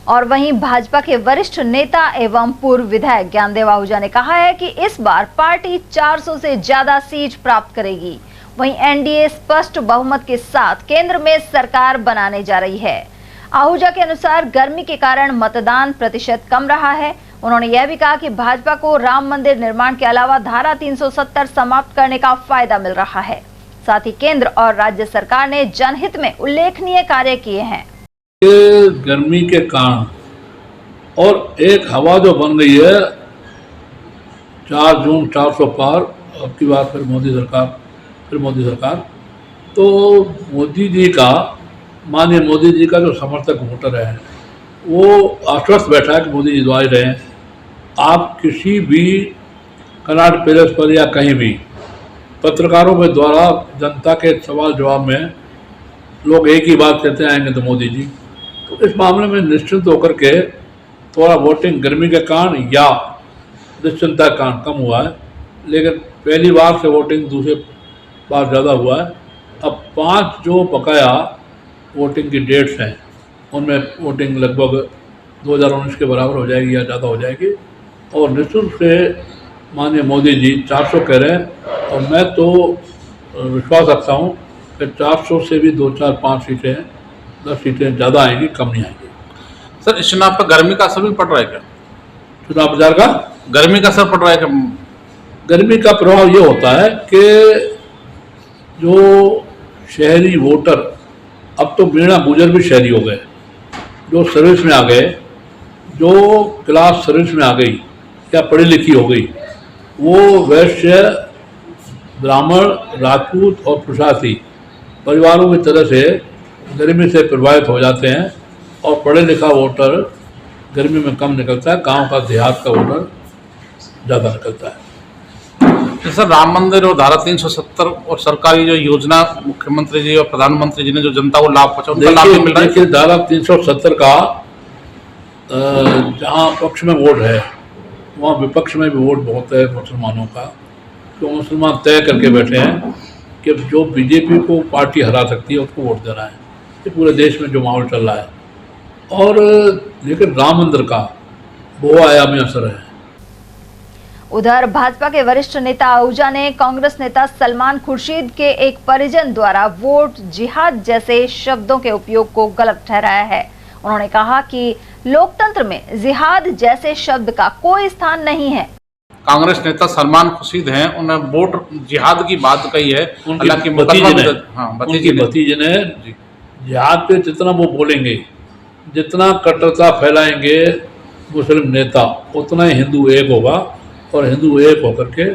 और वहीं भाजपा के वरिष्ठ नेता एवं पूर्व विधायक ज्ञानदेव आहूजा ने कहा है कि इस बार पार्टी 400 से ज्यादा सीट प्राप्त करेगी। वहीं एनडीए स्पष्ट बहुमत के साथ केंद्र में सरकार बनाने जा रही है। आहूजा के अनुसार गर्मी के कारण मतदान प्रतिशत कम रहा है। उन्होंने यह भी कहा कि भाजपा को राम मंदिर निर्माण के अलावा धारा 370 समाप्त करने का फायदा मिल रहा है। साथ ही केंद्र और राज्य सरकार ने जनहित में उल्लेखनीय कार्य किए हैं। गर्मी के कारण और एक हवा जो बन गई है 4 जून 400 पार, अब की बात फिर मोदी सरकार, तो मोदी जी का, माननीय मोदी जी का जो समर्थक वोटर है वो आश्वस्त बैठा है कि मोदी जी दो ही रहे हैं। आप किसी भी कनॉट पैलेस पर या कहीं भी पत्रकारों के द्वारा जनता के सवाल जवाब में लोग एक ही बात कहते आएंगे तो मोदी जी। तो इस मामले में निश्चिंत होकर के थोड़ा वोटिंग गर्मी के कारण या निश्चिंतता के कारण कम हुआ है, लेकिन पहली बार से वोटिंग दूसरे बार ज़्यादा हुआ है। अब 5 जो बकाया वोटिंग की डेट्स हैं उनमें वोटिंग लगभग 2019 के बराबर हो जाएगी या ज़्यादा हो जाएगी। और निश्चित से माननीय मोदी जी 400 कह रहे हैं और मैं तो विश्वास रखता हूँ कि 400 से भी 2, 4, 5 सीटें 10 सीटें ज़्यादा आएंगी, कम नहीं आएंगी। सर, इस चुनाव पर गर्मी का असर भी पड़ रहा है क्या? चुनाव प्रचार का गर्मी का असर पड़ रहा है क्या? गर्मी का प्रभाव ये होता है कि जो शहरी वोटर, अब तो बिना गुजर भी शहरी हो गए, जो सर्विस में आ गए, जो क्लास सर्विस में आ गई या पढ़ी लिखी हो गई, वो वैश्य, ब्राह्मण, राजपूत और प्रशासी परिवारों की तरह से गर्मी से प्रभावित हो जाते हैं और पढ़े लिखा वोटर गर्मी में कम निकलता है, गांव का देहात का वोटर ज़्यादा निकलता है। सर, राम मंदिर और धारा 370 और सरकारी जो योजना मुख्यमंत्री जी और प्रधानमंत्री जी ने जो जनता को लाभ पहुंचा, उनका लाभ मिल रहा है? देखिए, धारा 370 का जहाँ पक्ष में वोट है वहाँ विपक्ष में भी वोट बहुत है मुसलमानों का। तो मुसलमान तय करके बैठे हैं कि जो बीजेपी को पार्टी हरा सकती है उसको वोट देना है। ये पूरे देश में जो माहौल चल रहा है। और लेकिन राम मंदिर का बहुआयामी असर है। उधर भाजपा के वरिष्ठ नेता आहूजा ने कांग्रेस नेता सलमान खुर्शीद के एक परिजन द्वारा वोट जिहाद जैसे शब्दों के उपयोग को गलत ठहराया है। उन्होंने कहा कि लोकतंत्र में जिहाद जैसे शब्द का कोई स्थान नहीं है। कांग्रेस नेता सलमान खुर्शीद हैं, उन्होंने वोट जिहाद की बात कही है। हालांकि भतीजे ने जिहाद पे जितना वो बोलेंगे, जितना कट्टरता फैलाएंगे मुस्लिम नेता, उतना ही हिंदू एक होगा और हिंदू एक होकर के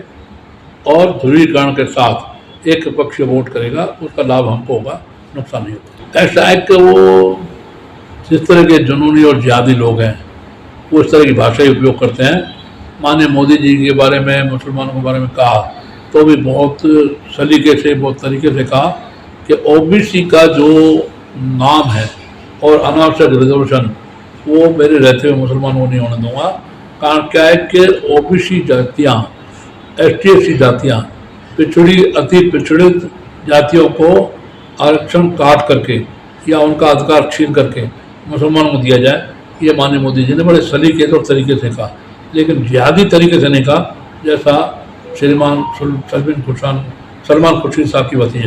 और ध्रुवीकरण के साथ एक पक्ष वोट करेगा, उसका लाभ हमको होगा, नुकसान नहीं होगा। ऐसा है कि वो जिस तरह के जुनूनी और जिहादी लोग हैं वो इस तरह की भाषा ही उपयोग करते हैं। माननीय मोदी जी के बारे में, मुसलमानों के बारे में कहा तो भी बहुत सलीके से, बहुत तरीके से कहा कि ओबीसी का जो नाम है और अनावश्यक रिजर्वेशन वो मेरे रहते हुए मुसलमानों को नहीं होने दूंगा। कारण क्या है कि ओबीसी जातियाँ, ST/SC जातियाँ, अति पिछड़ित जातियों को आरक्षण काट करके या उनका अधिकार छीन करके मुसलमानों को दिया जाए, ये माननीय मोदी जी ने बड़े सलीके और तरीके से कहा, लेकिन जिहादी तरीके से नहीं कहा, जैसा श्रीमान सलमान खुर्शीद साहब की भतीजे